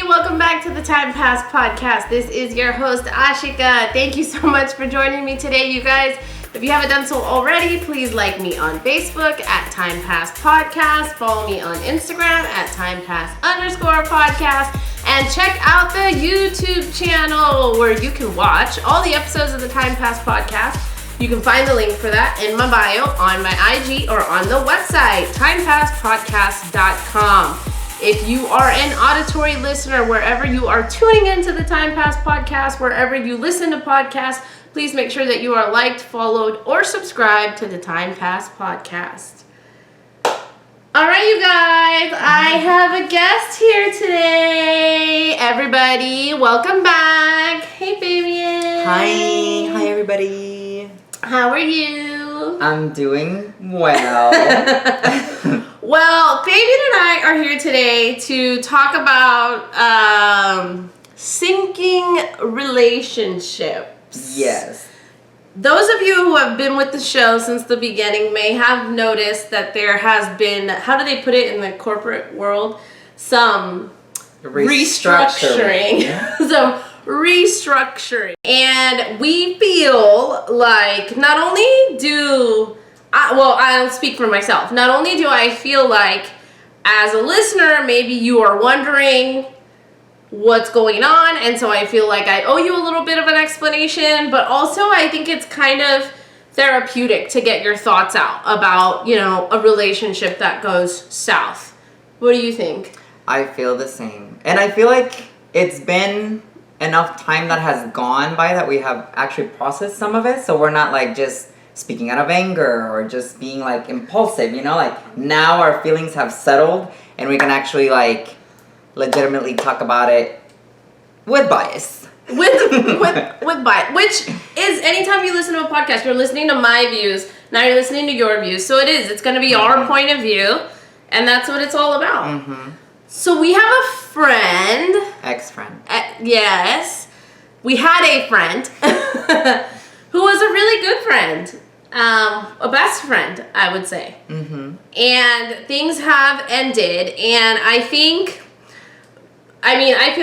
welcome back to the Time Pass Podcast. This is your host, Ashika. Thank you so much for joining me today, you guys. If you haven't done so already, please like me on Facebook at Time Pass Podcast. Follow me on Instagram at TimePass_podcast. And check out the YouTube channel where you can watch all the episodes of the Time Pass Podcast. You can find the link for that in my bio, on my IG, or on the website, timepasspodcast.com. If you are an auditory listener, wherever you are tuning into the Time Pass Podcast, wherever you listen to podcasts, please make sure that you are liked, followed, or subscribed to the Time Pass Podcast. All right, you guys, I have a guest here today. Everybody, welcome back. Hey, Fabian. Hi everybody. How are you? I'm doing well. Well, Fabian and I are here today to talk about sinking relationships. Yes. Those of you who have been with the show since the beginning may have noticed that there has been, how do they put it in the corporate world? Some restructuring. Some restructuring. And we feel like not only do, I'll speak for myself. Not only do I feel like as a listener, maybe you are wondering what's going on, and so I feel like I owe you a little bit of an explanation, but also I think it's kind of therapeutic to get your thoughts out about, a relationship that goes south. What do you think? I feel the same. And I feel like it's been enough time that has gone by that we have actually processed some of it, so we're not like just speaking out of anger or just being like impulsive, like now our feelings have settled and we can actually like legitimately talk about it with bias. With bias, which is anytime you listen to a podcast, you're listening to my views, now you're listening to your views, so it's going to be our point of view, and that's what it's all about. Mm-hmm. So we have a friend. Ex-friend. Yes. We had a friend who was a really good friend. A best friend, I would say. Mm-hmm. And things have ended, and I feel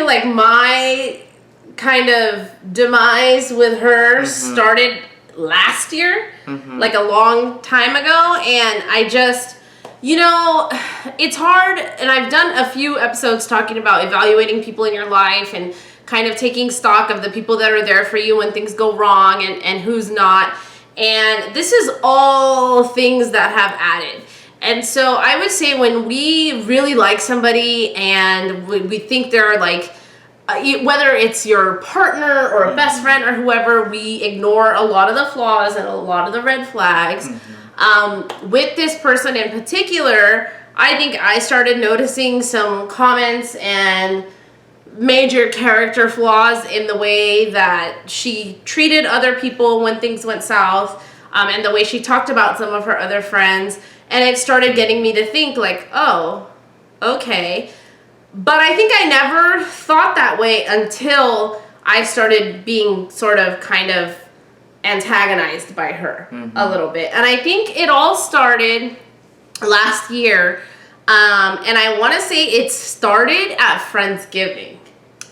like my kind of demise with her started last year, like a long time ago, and I just, it's hard, and I've done a few episodes talking about evaluating people in your life and kind of taking stock of the people that are there for you when things go wrong and who's not. And this is all things that have added. And so I would say when we really like somebody and we think they're like, whether it's your partner or a best friend or whoever, we ignore a lot of the flaws and a lot of the red flags. With this person in particular, I think I started noticing some comments and major character flaws in the way that she treated other people when things went south, and the way she talked about some of her other friends, and it started getting me to think like, oh, okay. But I think I never thought that way until I started being sort of kind of antagonized by her a little bit. And I think it all started last year, and I want to say it started at Friendsgiving.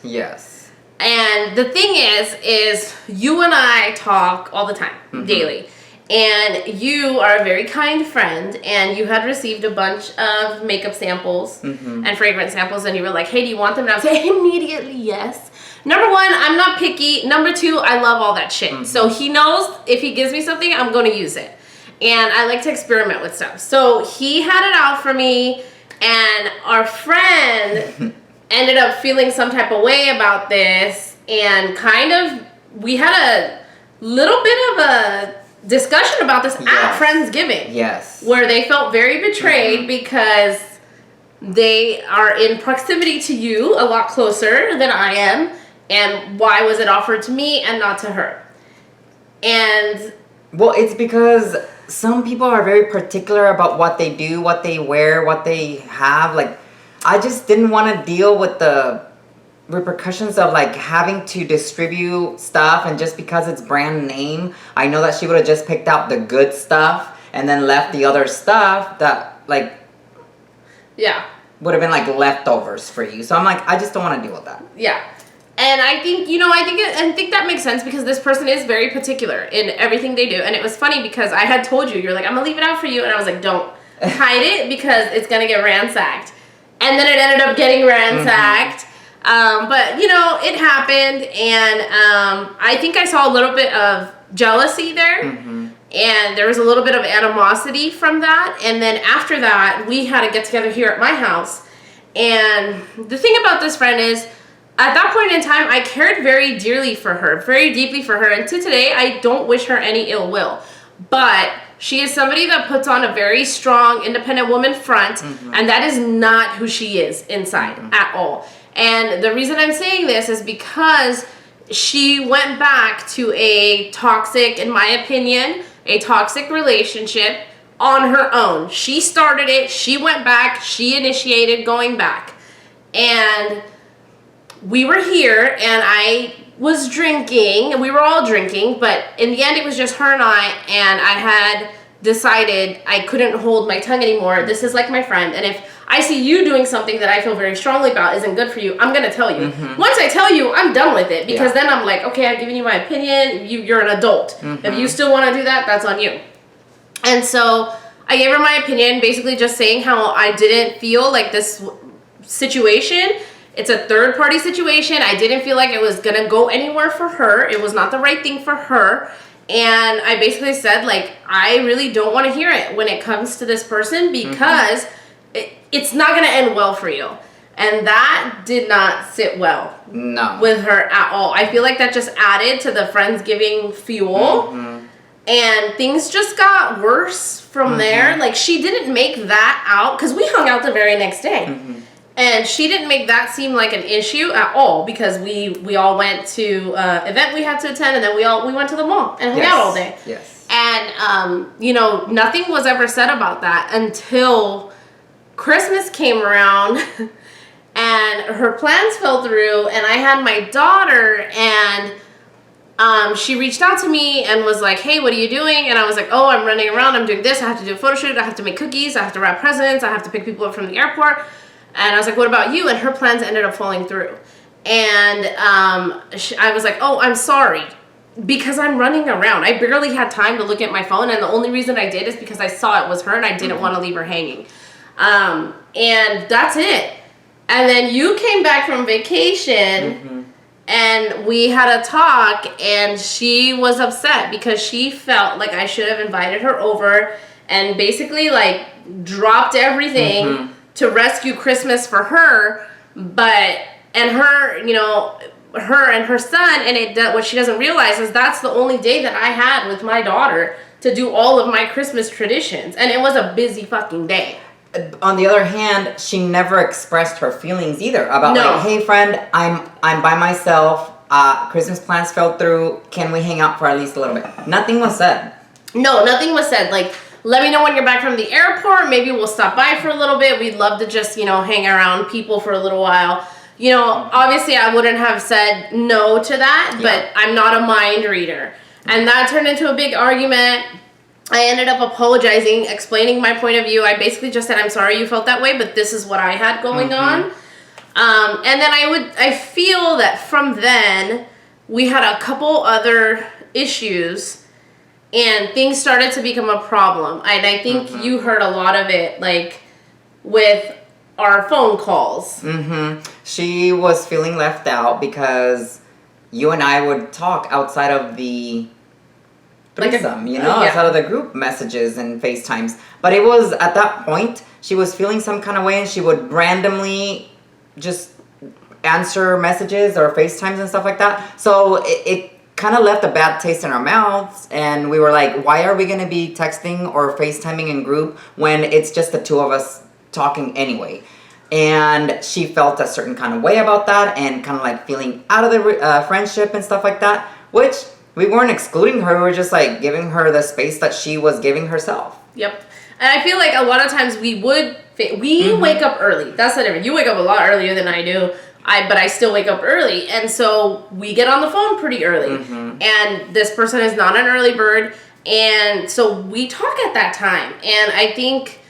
Yes. And the thing is you and I talk all the time, daily. And you are a very kind friend, and you had received a bunch of makeup samples and fragrance samples, and you were like, hey, do you want them? And I would say immediately yes. Number one, I'm not picky. Number two, I love all that shit. So he knows if he gives me something, I'm going to use it. And I like to experiment with stuff. So he had it out for me, and our friend ended up feeling some type of way about this, and we had a little bit of a discussion about this at Friendsgiving. Yes. Where they felt very betrayed because they are in proximity to you a lot closer than I am, and why was it offered to me and not to her? And well, it's because some people are very particular about what they do, what they wear, what they have. Like, I just didn't want to deal with the repercussions of like having to distribute stuff, and just because it's brand name, I know that she would have just picked out the good stuff and then left the other stuff that like would have been like leftovers for you. So I'm like, I just don't want to deal with that. Yeah. And I think, I think that makes sense because this person is very particular in everything they do. And it was funny because I had told you, you're like, I'm going to leave it out for you. And I was like, don't hide it because it's going to get ransacked. And then it ended up getting ransacked. But, it happened. And I think I saw a little bit of jealousy there. And there was a little bit of animosity from that. And then after that, we had a get together here at my house. And the thing about this friend is, at that point in time, I cared very dearly for her, very deeply for her. And to today, I don't wish her any ill will. But she is somebody that puts on a very strong, independent woman front. And that is not who she is inside at all. And the reason I'm saying this is because she went back to a toxic, in my opinion, a toxic relationship on her own. She started it. She went back. She initiated going back. And we were here and I was drinking and we were all drinking, but in the end it was just her and I had decided I couldn't hold my tongue anymore. This is like my friend, and if I see you doing something that I feel very strongly about isn't good for you, I'm gonna tell you. Once I tell you, I'm done with it because then I'm like, okay, I've given you my opinion. You're an adult. If you still want to do that, that's on you. And so I gave her my opinion, basically just saying how I didn't feel like this situation. It's a third-party situation. I didn't feel like it was going to go anywhere for her. It was not the right thing for her. And I basically said, like, I really don't want to hear it when it comes to this person because it's not going to end well for you. And that did not sit well with her at all. I feel like that just added to the Friendsgiving fuel. And things just got worse from there. Like, she didn't make that out because we hung out the very next day. And she didn't make that seem like an issue at all because we all went to event we had to attend, and then we went to the mall and hung out all day. And nothing was ever said about that until Christmas came around and her plans fell through, and I had my daughter, and she reached out to me and was like, hey, what are you doing? And I was like, oh, I'm running around, I'm doing this, I have to do a photo shoot, I have to make cookies, I have to wrap presents, I have to pick people up from the airport. And I was like, what about you? And her plans ended up falling through. And I was like, oh, I'm sorry. Because I'm running around. I barely had time to look at my phone. And the only reason I did is because I saw it was her and I didn't want to leave her hanging. And that's it. And then you came back from vacation and we had a talk, and she was upset because she felt like I should have invited her over and basically like dropped everything to rescue Christmas for her, and her and her son, and what she doesn't realize is that's the only day that I had with my daughter to do all of my Christmas traditions, and it was a busy fucking day. On the other hand, she never expressed her feelings either about like, hey friend, I'm by myself, Christmas plans fell through, can we hang out for at least a little bit? Nothing was said. No, nothing was said. Like, let me know when you're back from the airport. Maybe we'll stop by for a little bit. We'd love to just, hang around people for a little while. Obviously I wouldn't have said no to that, but I'm not a mind reader. And that turned into a big argument. I ended up apologizing, explaining my point of view. I basically just said, I'm sorry you felt that way, but this is what I had going on. And then I feel that from then we had a couple other issues and things started to become a problem. And I think you heard a lot of it, like, with our phone calls. She was feeling left out because you and I would talk outside of the threesome, outside of the group messages and FaceTimes. But it was, at that point, she was feeling some kind of way, and she would randomly just answer messages or FaceTimes and stuff like that. So it kind of left a bad taste in our mouths, and we were like, why are we going to be texting or FaceTiming in group when it's just the two of us talking anyway? And she felt a certain kind of way about that, and kind of like feeling out of the friendship and stuff like that, which we weren't excluding her, we were just like giving her the space that she was giving herself. Yep. And I feel like a lot of times we wake up early. That's not different. You wake up a lot earlier than I do. But I still wake up early, and so we get on the phone pretty early. And this person is not an early bird, and so we talk at that time. And I think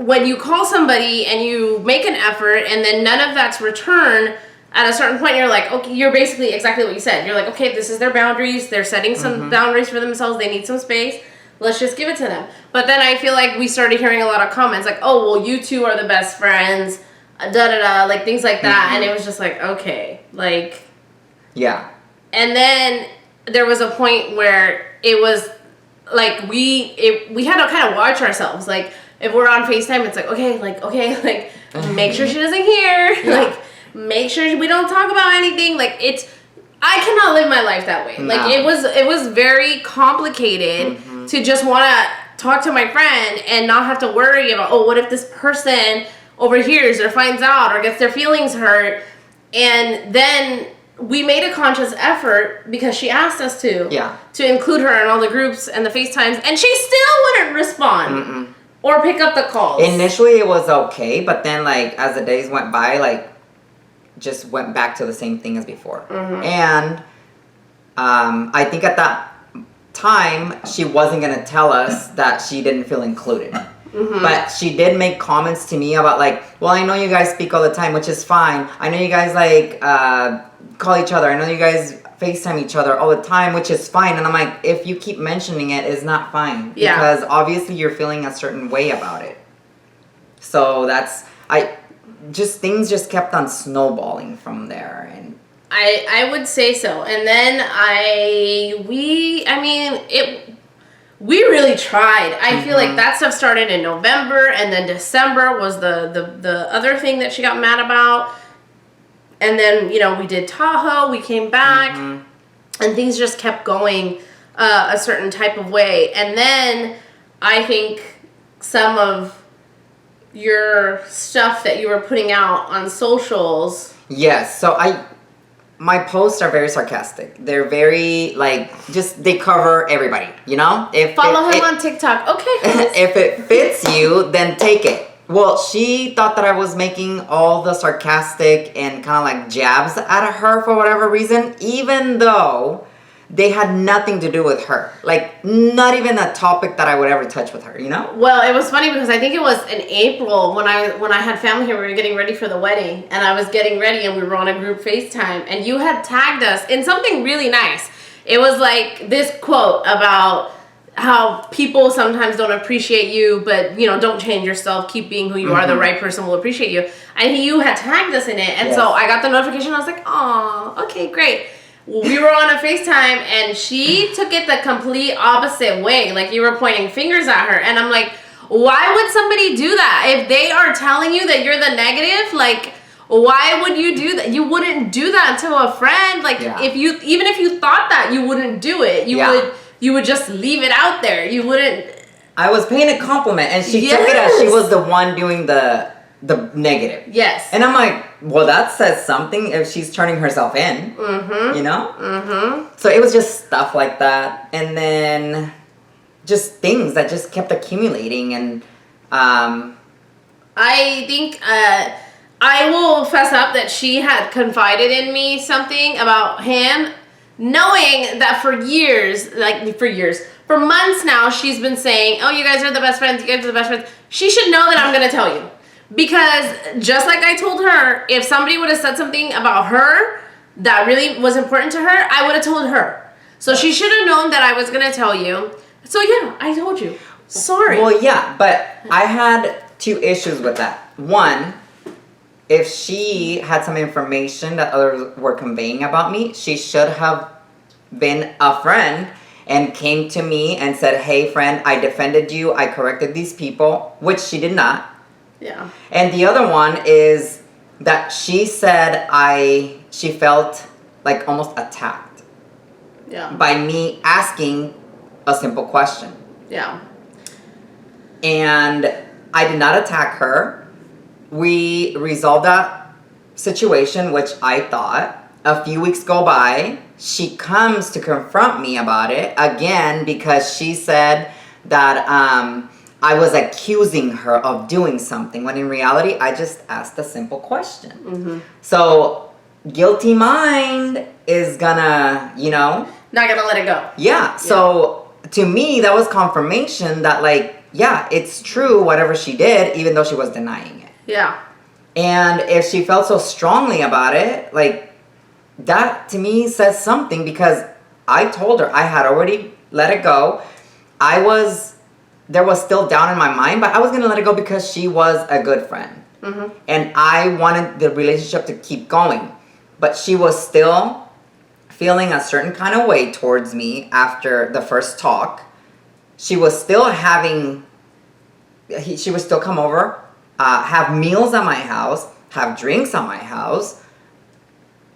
when you call somebody and you make an effort and then none of that's returned, at a certain point you're like, okay, you're basically exactly what you said. You're like, okay, this is their boundaries. They're setting some boundaries for themselves. They need some space. Let's just give it to them. But then I feel like we started hearing a lot of comments like, oh, well, you two are the best friends, da-da-da, like things like that. And it was just like, okay, like... Yeah. And then there was a point where it was like we had to kind of watch ourselves. Like if we're on FaceTime, it's like, okay, make sure she doesn't hear. Yeah. Like make sure we don't talk about anything. Like I cannot live my life that way. No. Like it was very complicated to just want to talk to my friend and not have to worry about, oh, what if this person overhears or finds out or gets their feelings hurt. And then we made a conscious effort because she asked us to include her in all the groups and the FaceTimes, and she still wouldn't respond or pick up the calls. Initially it was okay, but then like as the days went by, like just went back to the same thing as before. And I think at that time she wasn't gonna tell us that she didn't feel included. But she did make comments to me about like, well, I know you guys speak all the time, which is fine. I know you guys like call each other. I know you guys FaceTime each other all the time, which is fine. And I'm like, if you keep mentioning it, it's not fine. Yeah. Because obviously you're feeling a certain way about it. So things just kept on snowballing from there. And I would say so. And then we really tried. I feel like that stuff started in November, and then December was the other thing that she got mad about. And then, we did Tahoe, we came back, and things just kept going a certain type of way. And then I think some of your stuff that you were putting out on socials. Yes, so my posts are very sarcastic. They're very, they cover everybody, Follow him on TikTok. Okay. If it fits you, then take it. Well, she thought that I was making all the sarcastic and kind of like jabs at her for whatever reason, even though they had nothing to do with her. Like, not even a topic that I would ever touch with her, Well, it was funny because I think it was in April when I had family here, we were getting ready for the wedding, and I was getting ready and we were on a group FaceTime, and you had tagged us in something really nice. It was like this quote about how people sometimes don't appreciate you, but don't change yourself, keep being who you are, the right person will appreciate you. And you had tagged us in it, and so I got the notification, I was like, oh, okay, great. We were on a FaceTime, and she took it the complete opposite way. Like, you were pointing fingers at her, and I'm like, why would somebody do that? If they are telling you that you're the negative, like, why would you do that? You wouldn't do that to a friend. Like, even if you thought that, you wouldn't do it. You would just leave it out there. You wouldn't. I was paying a compliment, and she took it as she was the one doing the negative. Yes. And I'm like, well, that says something if she's turning herself in. So it was just stuff like that. And then just things that just kept accumulating. And I think I will fess up that she had confided in me something about him, knowing that for months now, she's been saying, oh, you guys are the best friends, you guys are the best friends. She should know that I'm going to tell you. Because just like I told her, if somebody would have said something about her that really was important to her, I would have told her. So she should have known that I was going to tell you. So yeah, I told you. Sorry. Well, yeah, but I had two issues with that. One, if she had some information that others were conveying about me, she should have been a friend and came to me and said, hey, friend, I defended you. I corrected these people, which she did not. Yeah. And the other one is that she said she felt like almost attacked. Yeah. By me asking a simple question. Yeah. And I did not attack her. We resolved that situation, which I thought. A few weeks go by. She comes to confront me about it again because she said that I was accusing her of doing something, when in reality, I just asked a simple question. So, guilty mind is gonna, not gonna let it go. Yeah. So, to me, that was confirmation that, like, yeah, it's true, whatever she did, even though she was denying it. Yeah. And if she felt so strongly about it, like, that to me says something, because I told her I had already let it go. There was still doubt in my mind, but I was going to let it go because she was a good friend. Mm-hmm. And I wanted the relationship to keep going. But she was still feeling a certain kind of way towards me after the first talk. She was still she would still come over, have meals at my house, have drinks at my house.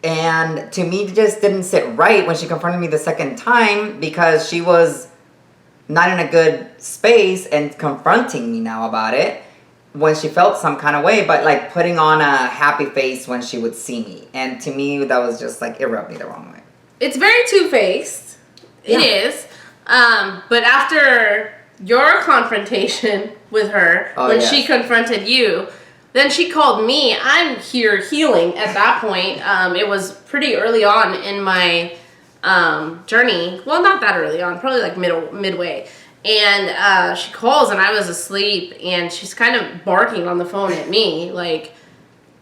And to me, it just didn't sit right when she confronted me the second time, because she was not in a good space and confronting me now about it when she felt some kind of way, but like putting on a happy face when she would see me. And to me, that was just like, it rubbed me the wrong way. It's very two-faced. It is. But after your confrontation with her, when she confronted you, then she called me. I'm here healing at that point. It was pretty early on in my journey. Well, not that early on, probably like midway. And she calls and I was asleep, and she's kind of barking on the phone at me, like,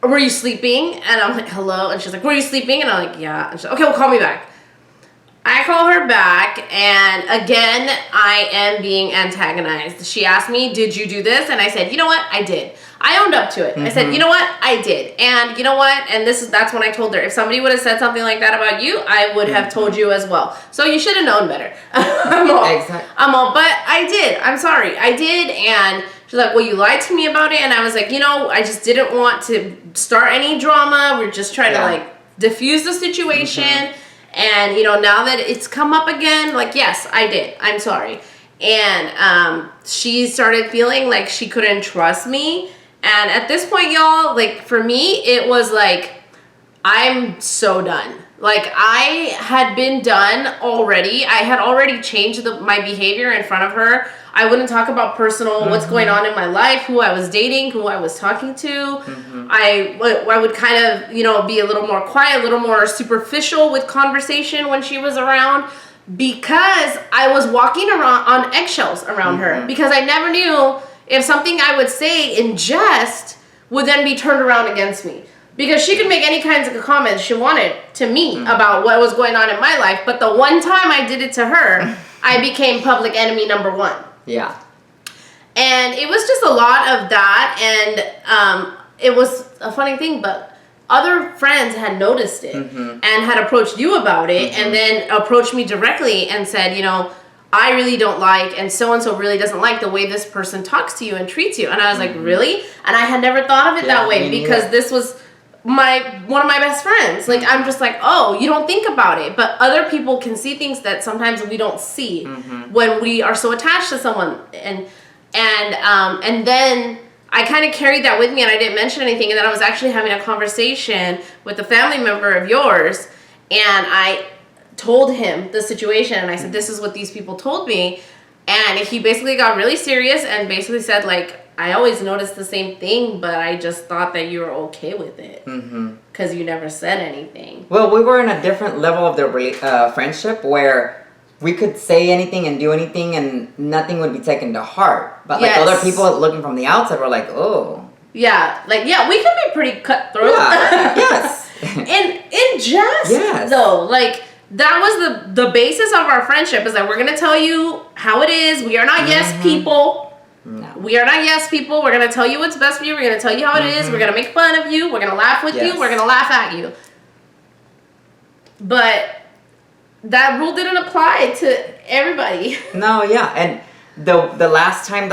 were you sleeping? And I'm like, hello? And she's like, were you sleeping? And I'm like, yeah. And she's like, okay, well, call me back. I call her back, and again, I am being antagonized. She asked me, did you do this? And I said, you know what? I did. I owned up to it. Mm-hmm. I said, you know what? I did. And you know what? And that's when I told her, if somebody would have said something like that about you, I would have told you as well. So you should have known better. I'm all, but I did. I'm sorry. I did. And she's like, well, you lied to me about it. And I was like, I just didn't want to start any drama. We're just trying to like diffuse the situation. Mm-hmm. And, now that it's come up again, like, yes, I did. I'm sorry. And she started feeling like she couldn't trust me. And at this point, y'all, like, for me, it was like, I'm so done. Like, I had been done already. I had already changed my behavior in front of her. I wouldn't talk about personal, what's going on in my life, who I was dating, who I was talking to. Mm-hmm. I would kind of, be a little more quiet, a little more superficial with conversation when she was around, because I was walking around on eggshells around her, because I never knew if something I would say in jest would then be turned around against me. Because she could make any kinds of comments she wanted to me about what was going on in my life, but the one time I did it to her, I became public enemy number one. Yeah. And it was just a lot of that, and it was a funny thing, but other friends had noticed it and had approached you about it, and then approached me directly and said, I really don't like, and so really doesn't like the way this person talks to you and treats you. And I was like, really? And I had never thought of it that way, because this was one of my best friends. Like, I'm just like, oh, you don't think about it, but other people can see things that sometimes we don't see when we are so attached to someone. And then I kind of carried that with me, and I didn't mention anything. And then I was actually having a conversation with a family member of yours, and I told him the situation, and I said, this is what these people told me. And he basically got really serious and basically said, like, I always noticed the same thing, but I just thought that you were okay with it because you never said anything. Well, we were in a different level of the friendship where we could say anything and do anything and nothing would be taken to heart. But like other people looking from the outside were like, oh. Yeah, like, we can be pretty cutthroat. Yeah, yes. in jest, though, like, that was the basis of our friendship, is that we're going to tell you how it is. We are not yes people. No. We are not yes people. We're going to tell you what's best for you. We're going to tell you how it is. We're going to make fun of you. We're going to laugh with you. We're going to laugh at you. But that rule didn't apply to everybody. No, yeah. And the last time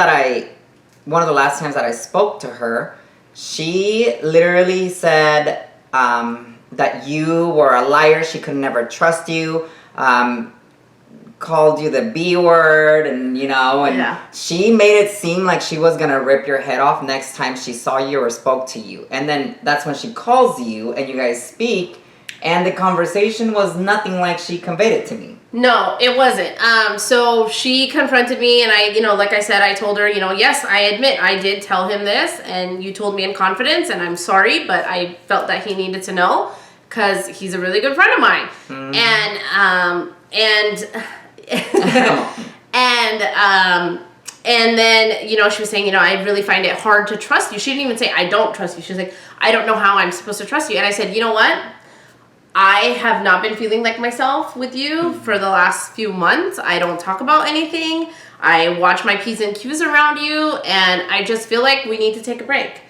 one of the last times that I spoke to her, she literally said that you were a liar. She could never trust you. Called you the B word, and she made it seem like she was gonna rip your head off next time she saw you or spoke to you. And then that's when she calls you and you guys speak, and the conversation was nothing like she conveyed it to me. No, it wasn't. So she confronted me, and I, like I said, I told her, yes, I admit I did tell him this, and you told me in confidence, and I'm sorry, but I felt that he needed to know because he's a really good friend of mine. And And then, you know, she was saying, you know, I really find it hard to trust you. She didn't even say, I don't trust you. She was like, I don't know how I'm supposed to trust you. And I said, you know what? I have not been feeling like myself with you for the last few months. I don't talk about anything. I watch my P's and Q's around you, and I just feel like we need to take a break.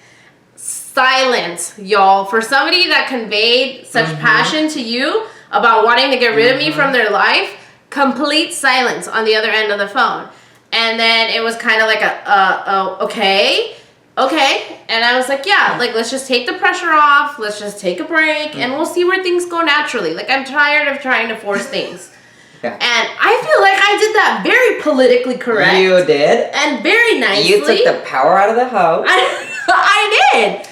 Silence, y'all. For somebody that conveyed such passion to you about wanting to get rid of me from their life, complete silence on the other end of the phone. And then it was kind of like okay. And I was like, yeah, like, let's just take the pressure off. Let's just take a break, and we'll see where things go naturally. Like, I'm tired of trying to force things. Yeah. And I feel like I did that very politically correct. You did. And very nicely. You took the power out of the house. I did.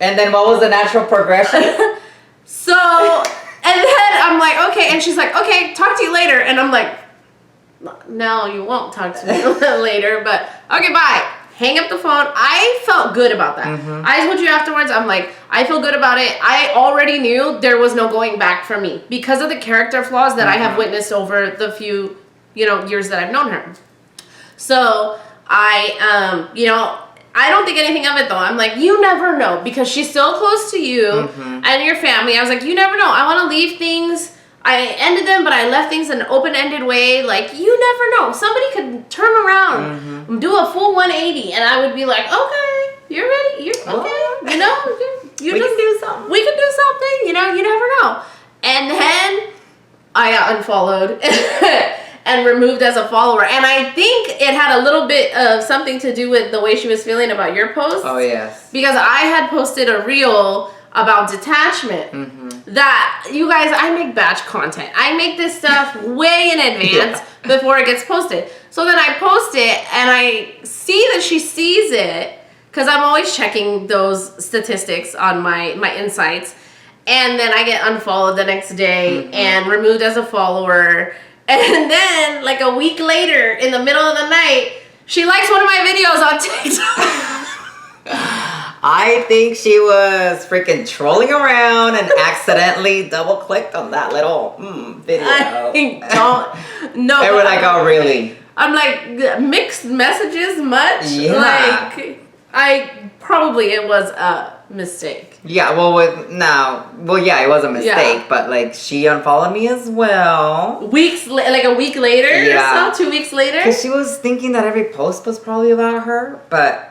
And then what was the natural progression? So, and then I'm like, okay. And she's like, okay, talk to you later. And I'm like, no, you won't talk to me later. But, okay, bye. Hang up the phone. I felt good about that. I told you afterwards, I'm like, I feel good about it. I already knew there was no going back for me because of the character flaws that I have witnessed over the few, you know, years that I've known her. So I, you know, I don't think anything of it though. I'm like, you never know, because she's still close to you and your family. I was like, you never know. I want to leave things. I ended them, but I left things in an open-ended way. Like, you never know. Somebody could turn around, do a full 180, and I would be like, okay, you're ready. You're okay. You know, we can do something. We can do something. You know, you never know. And then I got unfollowed and removed as a follower. And I think it had a little bit of something to do with the way she was feeling about your post. Oh, yes. Because I had posted a reel about detachment. That, you guys, I make batch content. I make this stuff way in advance before it gets posted. So then I post it, and I see that she sees it, because I'm always checking those statistics on my insights. And then I get unfollowed the next day and removed as a follower. And then, like a week later, in the middle of the night, she likes one of my videos on TikTok. I think she was freaking trolling around and accidentally double clicked on that little video. I don't know. They were like, oh, really? I'm like, mixed messages much? Yeah. Like, it was a mistake. Yeah, it was a mistake, but like, she unfollowed me as well. Like a week later or so, 2 weeks later? Because she was thinking that every post was probably about her, but...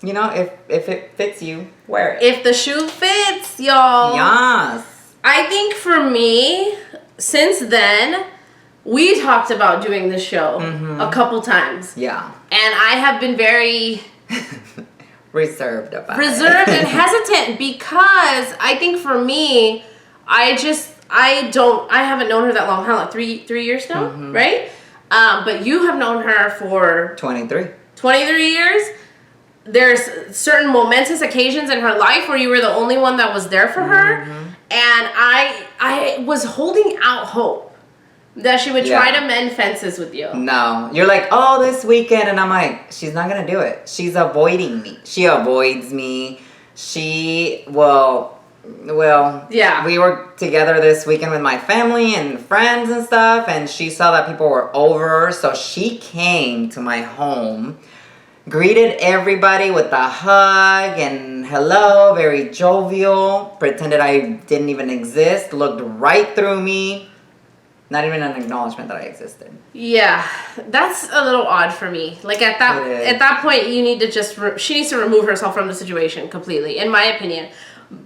You know, if it fits you, wear it. If the shoe fits, y'all. Yes. I think for me, since then, we talked about doing the show a couple times. Yeah. And I have been very... reserved about and hesitant, because I think for me, I haven't known her that long. How long? 3 years now, right? But you have known her for... 23 years. There's certain momentous occasions in her life where you were the only one that was there for her. And I was holding out hope that she would try to mend fences with you. No. You're like, oh, this weekend. And I'm like, she's not going to do it. She's avoiding me. She avoids me. She will... Well, we were together this weekend with my family and friends and stuff. And she saw that people were over. So she came to my home, greeted everybody with a hug and hello, very jovial, pretended I didn't even exist, looked right through me. Not even an acknowledgement that I existed. Yeah, that's a little odd for me. Like at that point, you need to she needs to remove herself from the situation completely, in my opinion.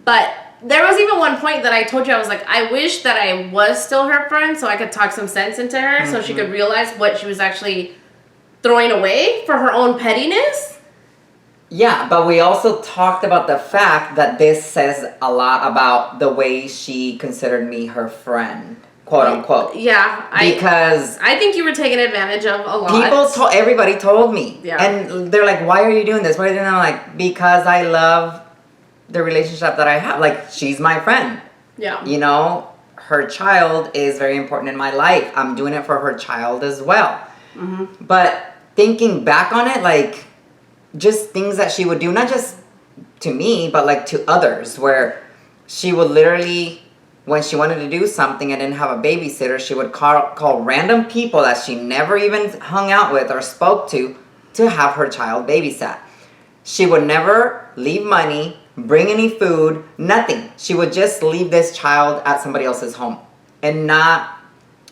But there was even one point that I told you, I was like, I wish that I was still her friend so I could talk some sense into her so she could realize what she was actually throwing away for her own pettiness. Yeah, but we also talked about the fact that this says a lot about the way she considered me her friend, quote unquote. Yeah, because I think you were taken advantage of a lot. Everybody told me. Yeah. And they're like, why are you doing this? Why are you doing that? I'm like, because I love the relationship that I have. Like, she's my friend. Yeah. You know, her child is very important in my life. I'm doing it for her child as well. But thinking back on it, like, just things that she would do, not just to me, but like to others, where she would literally when she wanted to do something and didn't have a babysitter, she would call random people that she never even hung out with or spoke to have her child babysat. She would never leave money, bring any food, nothing. She would just leave this child at somebody else's home and not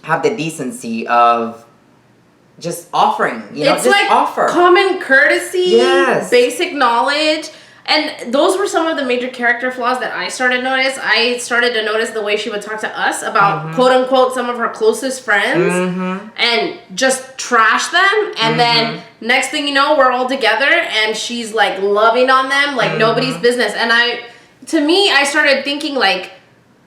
have the decency of just offering, it's just like offer. Common courtesy, Yes. basic knowledge. And those were some of the major character flaws that I started to notice. I started to notice the way she would talk to us about quote unquote some of her closest friends and just trash them. And then next thing you know, we're all together and she's like loving on them like nobody's business. And to me, I started thinking like,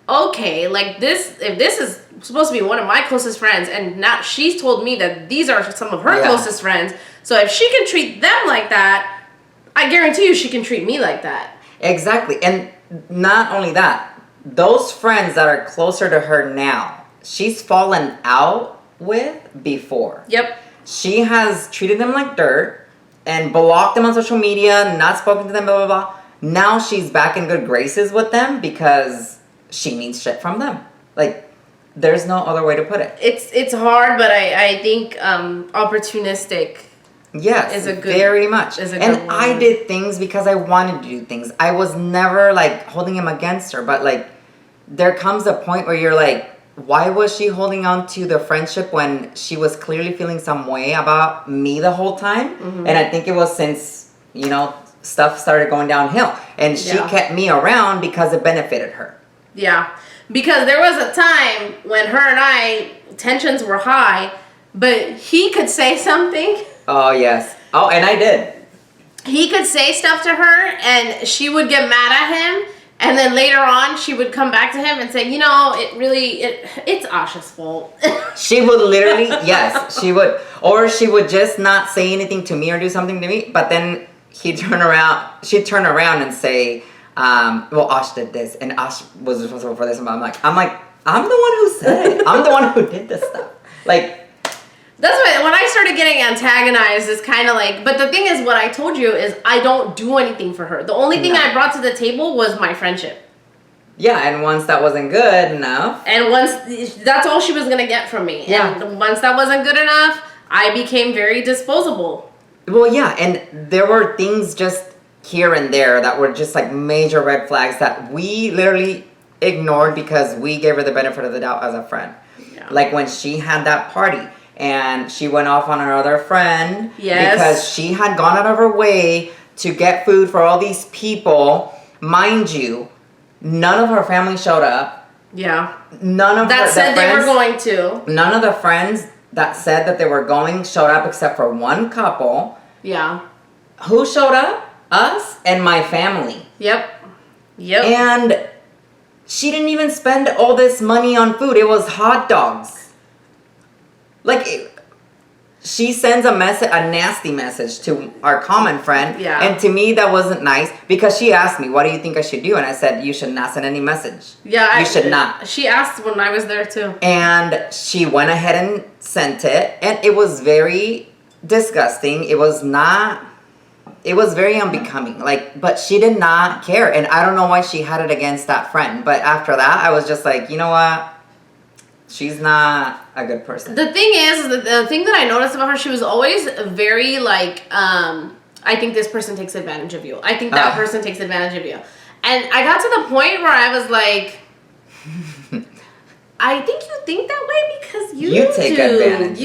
okay, like if this is supposed to be one of my closest friends and now she's told me that these are some of her closest friends. So if she can treat them like that, I guarantee you she can treat me like that. Exactly. And not only that, those friends that are closer to her now, she's fallen out with before. Yep. She has treated them like dirt and blocked them on social media, not spoken to them, blah, blah, blah. Now she's back in good graces with them because she needs shit from them. Like, there's no other way to put it. It's hard, but I think opportunistic. Yes, is a good, very much. Is a and good I did things because I wanted to do things. I was never like holding him against her, but like there comes a point where you're like, why was she holding on to the friendship when she was clearly feeling some way about me the whole time? And I think it was since, stuff started going downhill. And she kept me around because it benefited her. Yeah. Because there was a time when her and I, tensions were high, but he could say something. Oh, yes. Oh, and I did. He could say stuff to her and she would get mad at him. And then later on, she would come back to him and say, it's Asha's fault. She would literally, yes, she would. Or she would just not say anything to me or do something to me. But then she'd turn around and say, Ash did this. And Ash was responsible for this. And I'm like, I'm the one who said it. I'm the one who did this stuff. Like, that's why when I started getting antagonized, it's kind of like, but the thing is, what I told you is I don't do anything for her. The only thing I brought to the table was my friendship. Yeah, and once that wasn't good enough. And that's all she was going to get from me. Yeah. And once that wasn't good enough, I became very disposable. Well, yeah, and there were things just here and there that were just like major red flags that we literally ignored because we gave her the benefit of the doubt as a friend. Yeah. Like when she had that party. And she went off on her other friend because she had gone out of her way to get food for all these people. Mind you, none of her family showed up. Yeah. None of that said they were going to. None of the friends that said that they were going showed up except for one couple. Yeah. Who showed up? Us and my family. Yep. And she didn't even spend all this money on food. It was hot dogs. Like, she sends a nasty message to our common friend. Yeah. And to me, that wasn't nice because she asked me, what do you think I should do? And I said, you should not send any message. Yeah. You should not. She asked when I was there too. And she went ahead and sent it. And it was very disgusting. It was very unbecoming. Like, but she did not care. And I don't know why she had it against that friend. But after that, I was just like, you know what? She's not a good person. The thing is, the thing that I noticed about her, she was always very like, I think this person takes advantage of you. I think that person takes advantage of you. And I got to the point where I was like, I think you think that way because you take advantage.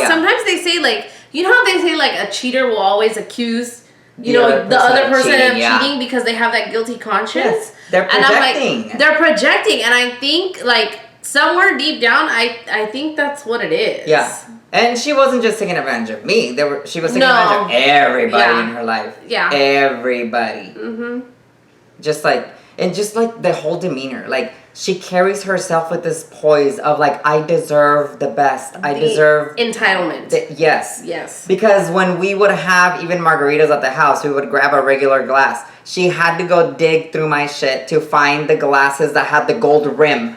Sometimes they say like, how they say like a cheater will always accuse the other person of cheating because they have that guilty conscience. Yes, they're projecting. And they're projecting, and I think like somewhere deep down, I think that's what it is. Yeah. And she wasn't just taking advantage of me. She was taking advantage of everybody in her life. Yeah. Everybody. Mm-hmm. Just like the whole demeanor. Like, she carries herself with this poise of like, I deserve the best. I deserve entitlement. Yes. Yes. Because when we would have even margaritas at the house, we would grab a regular glass. She had to go dig through my shit to find the glasses that had the gold rim.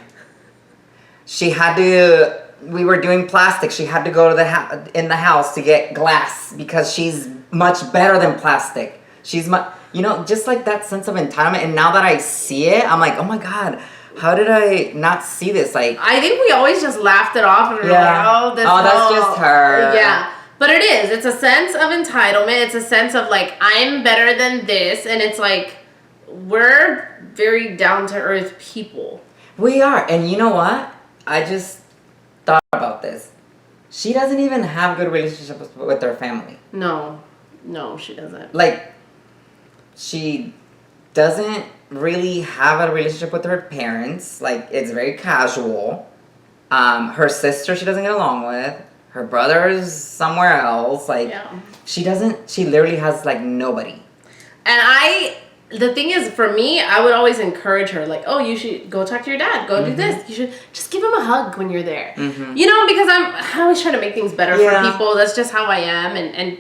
We were doing plastic. She had to go to in the house to get glass because she's much better than plastic. She's just like that sense of entitlement. And now that I see it, I'm like, oh my God, how did I not see this? Like, I think we always just laughed it off and we were like, oh, that's just her. Yeah. But it is. It's a sense of entitlement. It's a sense of like, I'm better than this. And it's like, we're very down to earth people. We are. And you know what? I just thought about this. She doesn't even have good relationships with her family. No, she doesn't. Like, she doesn't really have a relationship with her parents. Like, it's very casual. Her sister she doesn't get along with. Her brother is somewhere else. Like, she literally has, like, nobody. And the thing is, for me, I would always encourage her, like, oh, you should go talk to your dad. Go do this. You should just give him a hug when you're there. You know, because I always try to make things better for people. That's just how I am. And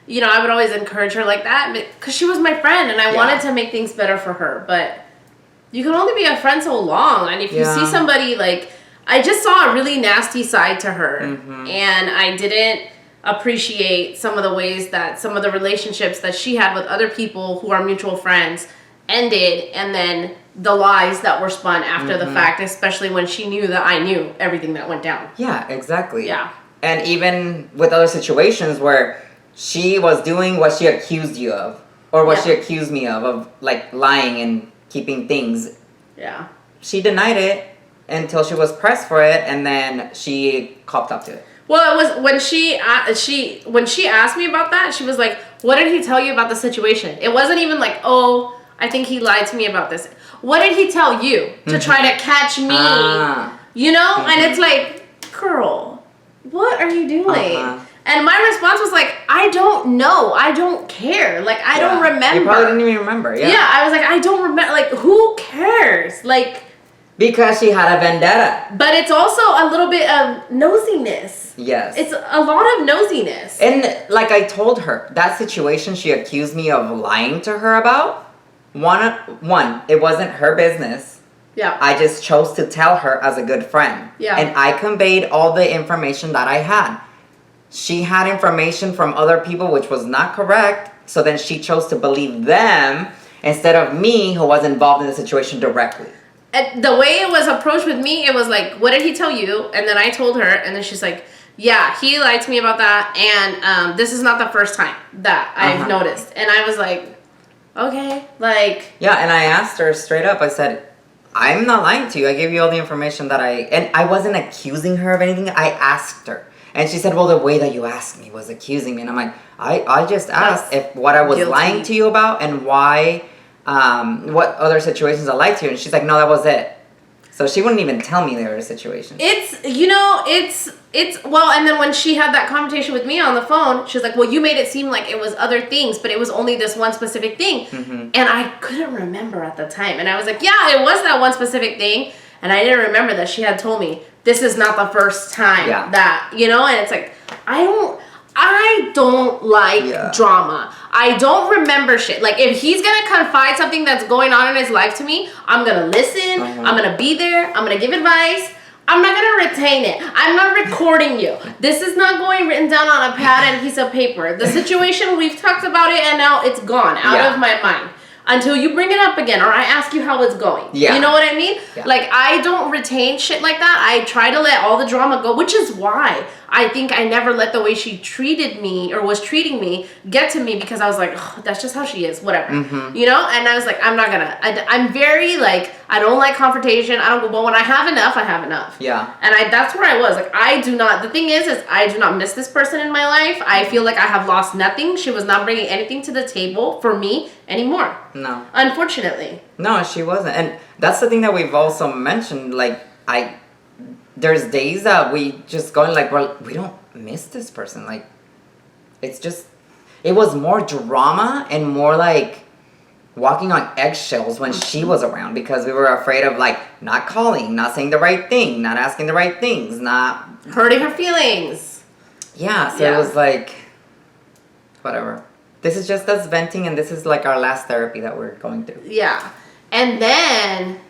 you know, I would always encourage her like that because she was my friend and I wanted to make things better for her. But you can only be a friend so long. And if you see somebody, like, I just saw a really nasty side to her. And I didn't appreciate some of the ways that some of the relationships that she had with other people who are mutual friends ended, and then the lies that were spun after the fact, especially when she knew that I knew everything that went down. Yeah, exactly. Yeah. And even with other situations where she was doing what she accused you of, or what she accused me of like lying and keeping things. Yeah. She denied it until she was pressed for it, and then she copped up to it. Well, it was when she asked me about that, she was like, what did he tell you about the situation? It wasn't even like, oh, I think he lied to me about this. What did he tell you to try to catch me? You know? And it's like, girl, what are you doing? And my response was like, I don't know. I don't care. Like, I don't remember. You probably didn't even remember, Yeah, I was like, I don't remember. Like, who cares? Like... Because she had a vendetta. But it's also a little bit of nosiness. Yes. It's a lot of nosiness. And like I told her, that situation she accused me of lying to her about, one, it wasn't her business. Yeah. I just chose to tell her as a good friend. Yeah. And I conveyed all the information that I had. She had information from other people which was not correct, so then she chose to believe them instead of me, who was involved in the situation directly. And the way it was approached with me, it was like, what did he tell you? And then I told her, and then she's like, yeah, he lied to me about that, and this is not the first time that I've noticed. And I was like, okay, like... Yeah, and I asked her straight up, I said, I'm not lying to you. I gave you all the information that and I wasn't accusing her of anything. I asked her. And she said, well, the way that you asked me was accusing me. And I'm like, I just asked if what I was lying to you about and why, what other situations I lied to you. And she's like, no, that was it. So she wouldn't even tell me there were situations. Well, and then when she had that conversation with me on the phone, she was like, well, you made it seem like it was other things, but it was only this one specific thing. And I couldn't remember at the time. And I was like, yeah, it was that one specific thing. And I didn't remember that she had told me, this is not the first time that, and it's like, I don't like drama. I don't remember shit. Like, if he's gonna confide something that's going on in his life to me, I'm gonna listen, I'm gonna be there, I'm gonna give advice. I'm not gonna retain it. I'm not recording you. This is not going written down on a pad and a piece of paper. The situation, we've talked about it, and now it's gone out of my mind. Until you bring it up again or I ask you how it's going. Yeah. You know what I mean? Yeah. Like, I don't retain shit like that. I try to let all the drama go, which is why I think I never let the way she treated me or was treating me get to me, because I was like, oh, that's just how she is, whatever. You know? And I was like, I'm not gonna. I'm very, like, I don't like confrontation. I don't go, well, when I have enough, I have enough. Yeah. And that's where I was. Like, I do not, the thing is I do not miss this person in my life. I feel like I have lost nothing. She was not bringing anything to the table for me anymore. No. Unfortunately. No, she wasn't. And that's the thing that we've also mentioned. Like, there's days that we just go like, well, we don't miss this person. Like, it's just, it was more drama and more like walking on eggshells when she was around, because we were afraid of, like, not calling, not saying the right thing, not asking the right things, not hurting her feelings. Yeah. So it was like, whatever. This is just us venting, and this is like our last therapy that we're going through. Yeah. And then,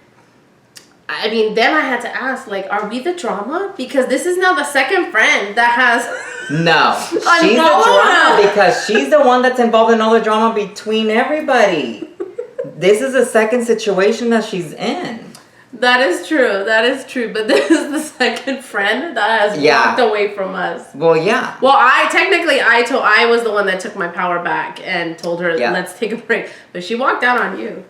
I had to ask, like, are we the drama? Because this is now the second friend that has... No. She's the drama because she's the one that's involved in all the drama between everybody. This is the second situation that she's in. That is true. That is true. But this is the second friend that has walked away from us. Well, yeah. Well, I was the one that took my power back and told her, let's take a break. But she walked out on you.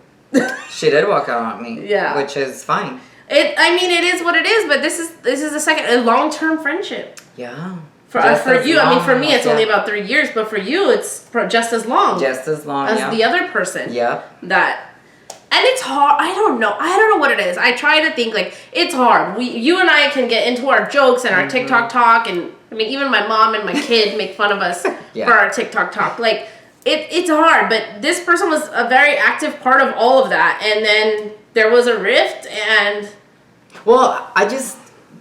She did walk out on me. Yeah. Which is fine. It is what it is. But this is a long-term friendship. Yeah. For you, I mean, for me, it's only about 3 years. But for you, it's just as long. Just as long as the other person. Yep. And it's hard. I don't know what it is. I try to think like it's hard. You and I can get into our jokes and our TikTok talk, and I mean even my mom and my kid make fun of us for our TikTok talk. Like it's hard, but this person was a very active part of all of that, and then there was a rift, and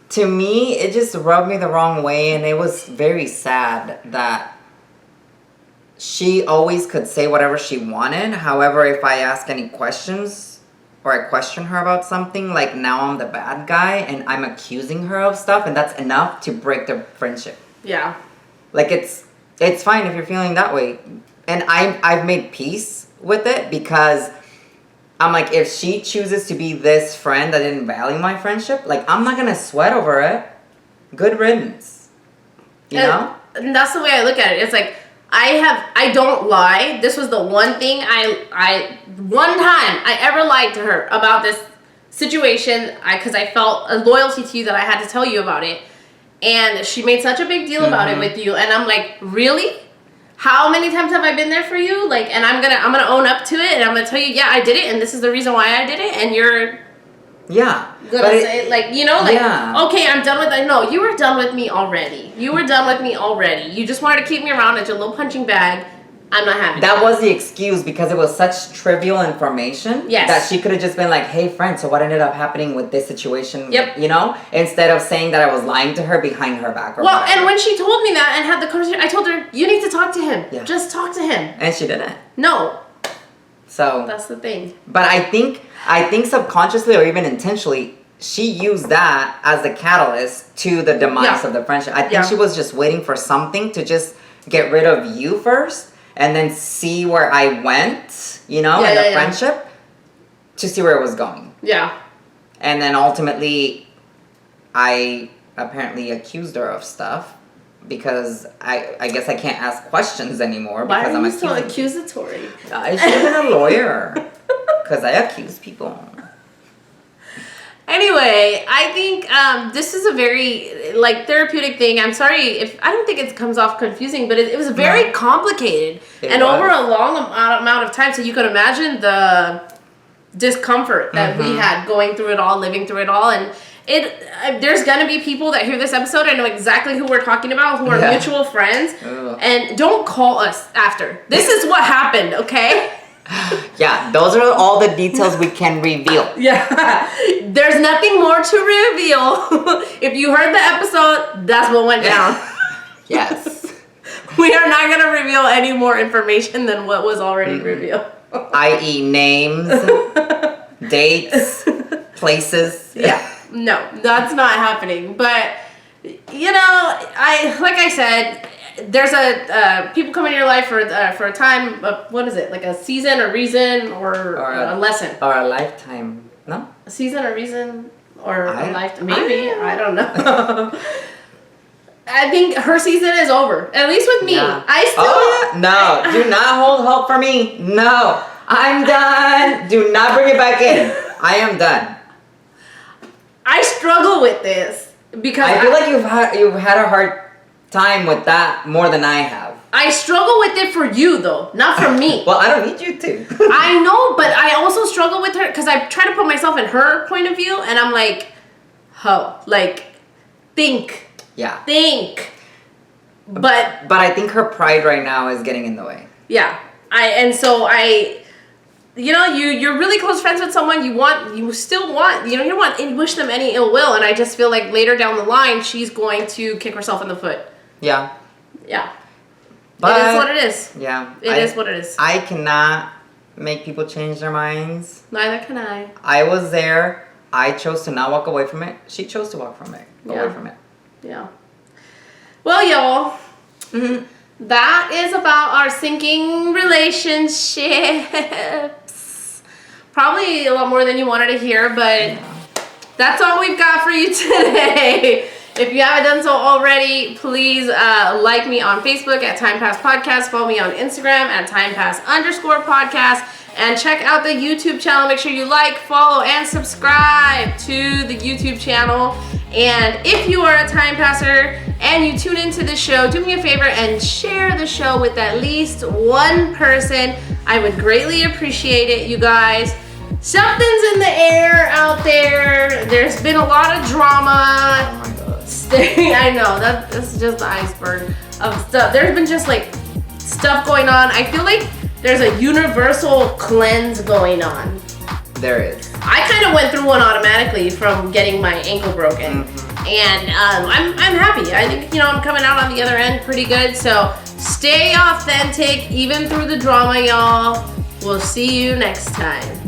to me it just rubbed me the wrong way, and it was very sad that she always could say whatever she wanted. However, if I ask any questions or I question her about something, like now I'm the bad guy and I'm accusing her of stuff, and that's enough to break the friendship. Yeah. Like it's fine if you're feeling that way. And I've made peace with it, because I'm like, if she chooses to be this friend that didn't value my friendship, like I'm not gonna sweat over it. Good riddance. You know? And that's the way I look at it. It's like I don't lie. This was the one thing one time I ever lied to her about this situation, because I felt a loyalty to you that I had to tell you about it. And she made such a big deal about it with you, and I'm like, really? How many times have I been there for you? Like, and I'm gonna own up to it, and I'm gonna tell you, yeah, I did it, and this is the reason why I did it, and you're gonna say, okay, I'm done with that. No, you were done with me already. You just wanted to keep me around as your little punching bag. I'm not having that. Was the excuse, because it was such trivial information that she could have just been like, hey, friend, so what ended up happening with this situation? Yep. You know? Instead of saying that I was lying to her behind her back. Or whatever. And when she told me that and had the conversation, I told her, you need to talk to him. Yeah. Just talk to him. And she didn't. No. So that's the thing. But I think subconsciously or even intentionally, she used that as the catalyst to the demise of the friendship. I think she was just waiting for something to just get rid of you first, and then see where I went, in the friendship, to see where it was going. Yeah. And then ultimately, I apparently accused her of stuff, because I guess I can't ask questions anymore. Why because are you so accusatory? I should have been a lawyer, because I accuse people. Anyway, I think this is a very therapeutic thing. I'm sorry if I don't think it comes off confusing, but it was very complicated over a long amount of time. So you could imagine the discomfort that we had going through it all, living through it all, and there's gonna be people that hear this episode and know exactly who we're talking about, who are mutual friends, and don't call us after. This is what happened, okay? Yeah, those are all the details we can reveal. Yeah, there's nothing more to reveal. If you heard the episode, that's what went down. Yes. We are not going to reveal any more information than what was already revealed. I.e. names, dates, places. Yeah, no, that's not happening. But, like I said, there's people come into your life for a time. What is it? Like a season, a reason, or a lesson, or a lifetime? No. A season, a reason, or a lifetime? Maybe I don't know. I think her season is over. At least with me. Yeah. I still no. Do not hold hope for me. No, I'm done. Do not bring it back in. I am done. I struggle with this because I feel like you've had a hard time with that more than I have. I struggle with it for you though, not for me. Well, I don't need you to. I know, but I also struggle with her because I try to put myself in her point of view, and I'm like, think. Yeah. Think. But I think her pride right now is getting in the way. Yeah. You're really close friends with someone, you wish them any ill will, and I just feel like later down the line she's going to kick herself in the foot. Yeah. Yeah. But it is what it is. Yeah. It is what it is. I cannot make people change their minds. Neither can I. I was there. I chose to not walk away from it. She chose to walk away from it. Yeah. Well, y'all. Mm-hmm. That is about our sinking relationships. Probably a lot more than you wanted to hear, but that's all we've got for you today. If you haven't done so already, please like me on Facebook at Time Pass Podcast. Follow me on Instagram at timepass_podcast. And check out the YouTube channel. Make sure you like, follow, and subscribe to the YouTube channel. And if you are a Time Passer and you tune into the show, do me a favor and share the show with at least one person. I would greatly appreciate it, you guys. Something's in the air out there. There's been a lot of drama. Oh my God. I know, that's just the iceberg of stuff. There's been just like stuff going on. I feel like there's a universal cleanse going on. There is. I kind of went through one automatically from getting my ankle broken. And I'm happy. I think, I'm coming out on the other end pretty good. So stay authentic, even through the drama, y'all. We'll see you next time.